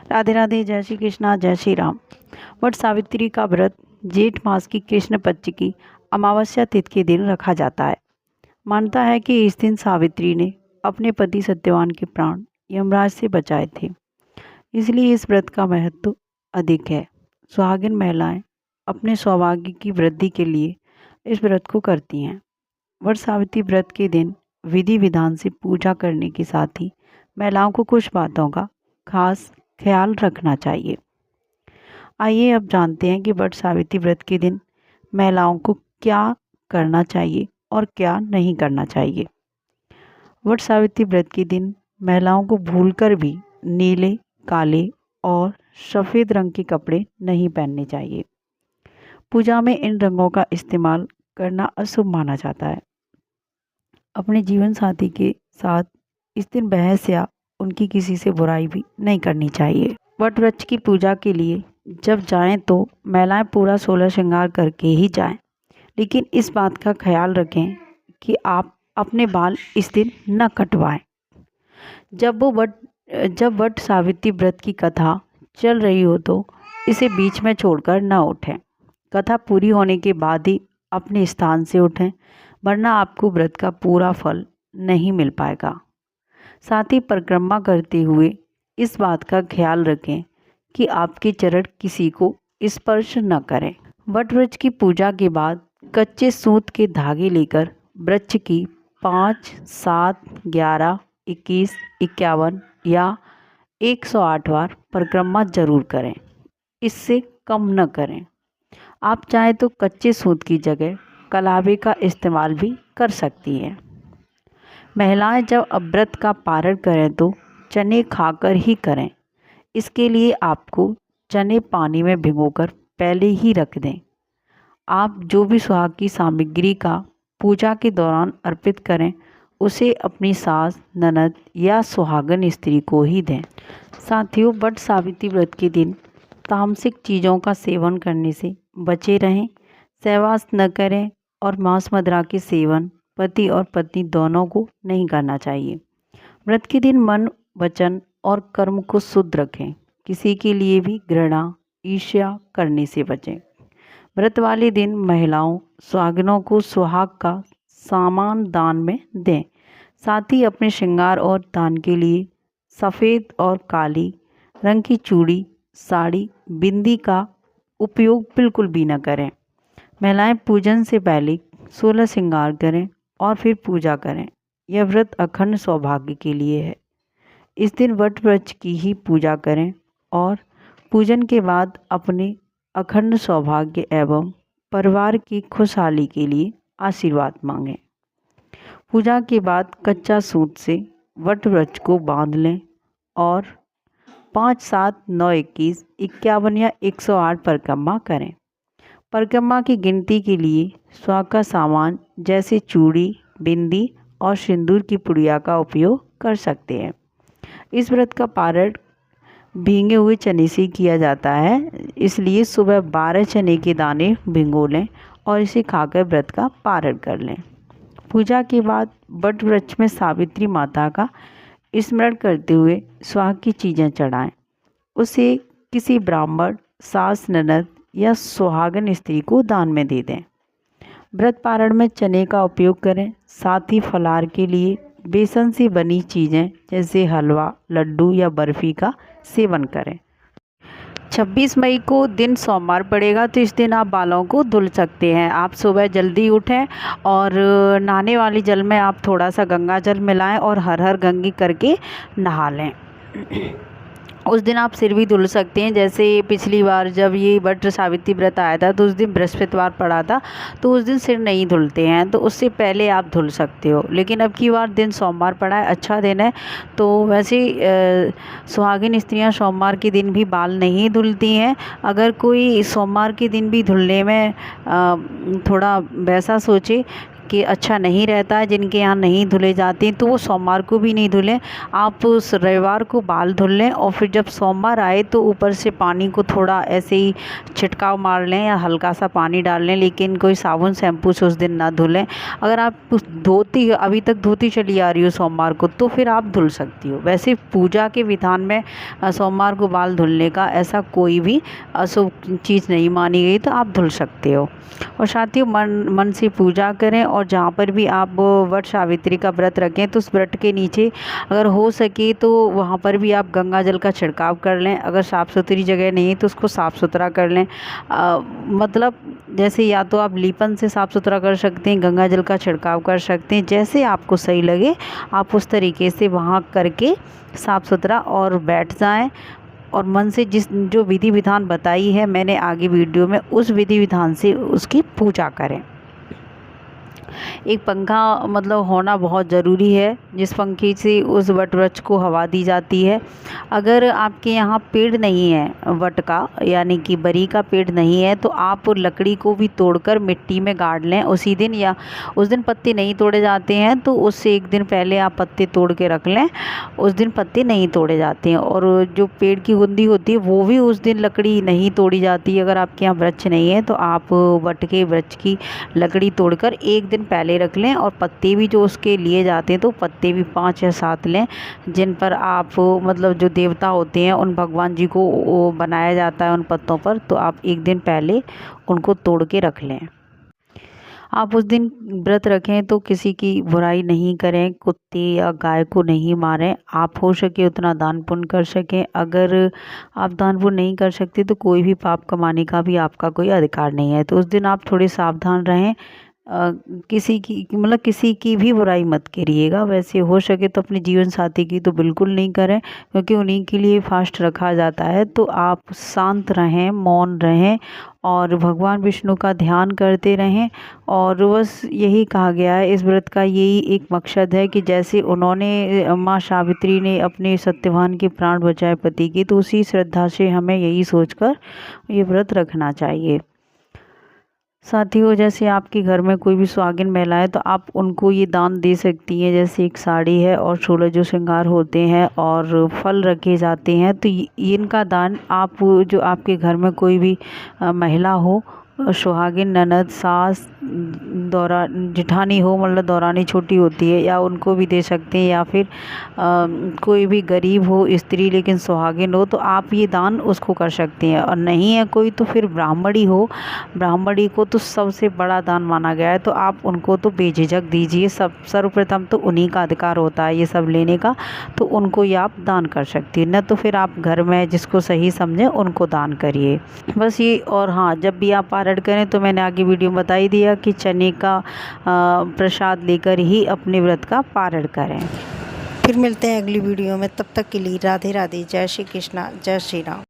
राधे राधे, जय श्री कृष्णा, जय श्री राम। वट सावित्री का व्रत जेठ मास की कृष्ण पक्ष की अमावस्या तिथि के दिन रखा जाता है। मानता है कि इस दिन सावित्री ने अपने पति सत्यवान के प्राण यमराज से बचाए थे, इसलिए इस व्रत का महत्व अधिक है। सुहागिन महिलाएं अपने सौभाग्य की वृद्धि के लिए इस व्रत को करती हैं। वट सावित्री व्रत के दिन विधि विधान से पूजा करने के साथ ही महिलाओं को कुछ बातों का खास ख्याल रखना चाहिए। आइए अब जानते हैं कि वट सावित्री व्रत के दिन महिलाओं को क्या करना चाहिए और क्या नहीं करना चाहिए। वट सावित्री व्रत के दिन महिलाओं को भूलकर भी नीले, काले और सफ़ेद रंग के कपड़े नहीं पहनने चाहिए। पूजा में इन रंगों का इस्तेमाल करना अशुभ माना जाता है। अपने जीवन साथी के साथ इस दिन बहस या उनकी किसी से बुराई भी नहीं करनी चाहिए। वट वृक्ष की पूजा के लिए जब जाएं तो महिलाएं पूरा 16 श्रृंगार करके ही जाएं, लेकिन इस बात का ख्याल रखें कि आप अपने बाल इस दिन न कटवाएं। जब वट सावित्री व्रत की कथा चल रही हो तो इसे बीच में छोड़कर न उठें। कथा पूरी होने के बाद ही अपने स्थान से उठें, वरना आपको व्रत का पूरा फल नहीं मिल पाएगा। साथ ही परिक्रमा करते हुए इस बात का ख्याल रखें कि आपके चरण किसी को स्पर्श न करें। वट वृक्ष की पूजा के बाद कच्चे सूत के धागे लेकर वृक्ष की 5, 7, 11, 21, 51 या 108 बार परिक्रमा जरूर करें, इससे कम न करें। आप चाहें तो कच्चे सूत की जगह कलावे का इस्तेमाल भी कर सकती हैं। महिलाएं जब व्रत का पारण करें तो चने खाकर ही करें। इसके लिए आपको चने पानी में भिगोकर पहले ही रख दें। आप जो भी सुहाग की सामग्री का पूजा के दौरान अर्पित करें, उसे अपनी सास, ननद या सुहागन स्त्री को ही दें। साथियों, वट सावित्री व्रत के दिन तामसिक चीज़ों का सेवन करने से बचे रहें। सहवास न करें और मांस मदिरा के सेवन पति और पत्नी दोनों को नहीं करना चाहिए। व्रत के दिन मन, वचन और कर्म को शुद्ध रखें। किसी के लिए भी घृणा, ईर्ष्या करने से बचें। व्रत वाले दिन महिलाओं सुहागिनों को सुहाग का सामान दान में दें। साथ ही अपने श्रृंगार और दान के लिए सफ़ेद और काली रंग की चूड़ी, साड़ी, बिंदी का उपयोग बिल्कुल भी न करें। महिलाएं पूजन से पहले 16 श्रृंगार करें और फिर पूजा करें। यह व्रत अखंड सौभाग्य के लिए है। इस दिन वट वृक्ष की ही पूजा करें और पूजन के बाद अपने अखंड सौभाग्य एवं परिवार की खुशहाली के लिए आशीर्वाद मांगें। पूजा के बाद कच्चा सूत से वट वृक्ष को बांध लें और 5, 7, 9, 21, 51 या 108 परिक्रमा करें। परिक्रमा की गिनती के लिए सुहाग का सामान जैसे चूड़ी, बिंदी और सिंदूर की पुड़िया का उपयोग कर सकते हैं। इस व्रत का पारण भीगे हुए चने से किया जाता है, इसलिए सुबह 12 चने के दाने भिगो लें और इसे खाकर व्रत का पारण कर लें। पूजा के बाद वट वृक्ष में सावित्री माता का स्मरण करते हुए सुहाग की चीज़ें चढ़ाएं। उसे किसी ब्राह्मण, सास, ननद या सुहागन स्त्री को दान में दे दें। व्रत पारण में चने का उपयोग करें। साथ ही फलाहार के लिए बेसन से बनी चीज़ें जैसे हलवा, लड्डू या बर्फ़ी का सेवन करें। 26 मई को दिन सोमवार पड़ेगा, तो इस दिन आप बालों को धुल सकते हैं। आप सुबह जल्दी उठें और नहाने वाले जल में आप थोड़ा सा गंगा जल मिलाएं और हर हर गंगी करके नहा लें। उस दिन आप सिर भी धुल सकते हैं। जैसे पिछली बार जब ये वट सावित्री व्रत आया था तो उस दिन बृहस्पतिवार पड़ा था, तो उस दिन सिर नहीं धुलते हैं, तो उससे पहले आप धुल सकते हो। लेकिन अब की बार दिन सोमवार पड़ा है, अच्छा दिन है, तो वैसे सुहागिन स्त्रियां सोमवार के दिन भी बाल नहीं धुलती हैं। अगर कोई सोमवार के दिन भी धुलने में थोड़ा वैसा सोचे कि अच्छा नहीं रहता है, जिनके यहाँ नहीं धुले जाते हैं तो वो सोमवार को भी नहीं धुलें। आप उस रविवार को बाल धुल लें और फिर जब सोमवार आए तो ऊपर से पानी को थोड़ा ऐसे ही छिड़काव मार लें या हल्का सा पानी डाल लें, लेकिन कोई साबुन शैम्पू से उस दिन ना धुलें। अगर आप धोती अभी तक धोती चली आ रही हो सोमवार को तो फिर आप धुल सकती हो। वैसे पूजा के विधान में सोमवार को बाल धुलने का ऐसा कोई भी अशुभ चीज़ नहीं मानी गई, तो आप धुल सकते हो। और साथियों, मन से पूजा करें और जहाँ पर भी आप वट सावित्री का व्रत रखें तो उस व्रत के नीचे अगर हो सके तो वहाँ पर भी आप गंगा जल का छिड़काव कर लें। अगर साफ़ सुथरी जगह नहीं है तो उसको साफ़ सुथरा कर लें। मतलब जैसे या तो आप लीपन से साफ़ सुथरा कर सकते हैं, गंगा जल का छिड़काव कर सकते हैं, जैसे आपको सही लगे आप उस तरीके से वहाँ करके साफ़ सुथरा और बैठ जाएं। और मन से जो विधि विधान बताई है मैंने आगे वीडियो में, उस विधि विधान से उसकी पूजा करें। एक पंखा मतलब होना बहुत ज़रूरी है, जिस पंखे से उस वट वृक्ष को हवा दी जाती है। अगर आपके यहाँ पेड़ नहीं है वट का, यानी कि बरी का पेड़ नहीं है, तो आप लकड़ी को भी तोड़कर मिट्टी में गाड़ लें उसी दिन, या उस दिन पत्ते नहीं तोड़े जाते हैं तो उससे एक दिन पहले आप पत्ते तोड़ के रख लें। उस दिन पत्ते नहीं तोड़े जाते हैं। और जो पेड़ की गुंदी होती है वो भी उस दिन लकड़ी नहीं तोड़ी जाती है। अगर आपके यहाँ वृक्ष नहीं है तो आप वट के वृक्ष की लकड़ी तोड़कर एक दिन पहले रख लें। और पत्ते भी जो उसके लिए जाते हैं तो पत्ते भी 5 या 7 लें, जिन पर आप मतलब जो देवता होते हैं उन भगवान जी को वो बनाया जाता है उन पत्तों पर, तो आप एक दिन पहले उनको तोड़ के रख लें। आप उस दिन व्रत रखें तो किसी की बुराई नहीं करें, कुत्ते या गाय को नहीं मारें। आप हो सके उतना दान पुण्य कर सकें। अगर आप दान पुण्य नहीं कर सकते तो कोई भी पाप कमाने का भी आपका कोई अधिकार नहीं है। तो उस दिन आप थोड़े सावधान रहें। किसी की भी बुराई मत करिएगा। वैसे हो सके तो अपने जीवन साथी की तो बिल्कुल नहीं करें, क्योंकि उन्हीं के लिए फास्ट रखा जाता है। तो आप शांत रहें, मौन रहें और भगवान विष्णु का ध्यान करते रहें। और बस यही कहा गया है, इस व्रत का यही एक मकसद है कि जैसे उन्होंने माँ सावित्री ने अपने सत्यवान के प्राण बचाए पति के, तो उसी श्रद्धा से हमें यही सोचकर ये व्रत रखना चाहिए। साथियों, जैसे आपके घर में कोई भी सुहागिन महिला है तो आप उनको ये दान दे सकती हैं, जैसे एक साड़ी है और 16 जो श्रृंगार होते हैं और फल रखे जाते हैं। तो इनका दान आप जो आपके घर में कोई भी महिला हो, सुहागिन, ननद, सास, दौरा जिठानी हो, मतलब दौरानी छोटी होती है, या उनको भी दे सकते हैं। या फिर कोई भी गरीब हो स्त्री लेकिन सुहागिन हो तो आप ये दान उसको कर सकते हैं। और नहीं है कोई तो फिर ब्राह्मणी हो, ब्राह्मणी को तो सबसे बड़ा दान माना गया है, तो आप उनको तो बेझिझक दीजिए। सर्वप्रथम तो उन्हीं का अधिकार होता है ये सब लेने का, तो उनको ये आप दान कर सकती है। न तो फिर आप घर में जिसको सही समझें उनको दान करिए, बस ये। और हाँ, जब भी आप पारण करें तो मैंने आगे वीडियो में बता ही दिया कि चने का प्रसाद लेकर ही अपने व्रत का पारण करें। फिर मिलते हैं अगली वीडियो में, तब तक के लिए राधे राधे, जय श्री कृष्णा, जय श्री राम।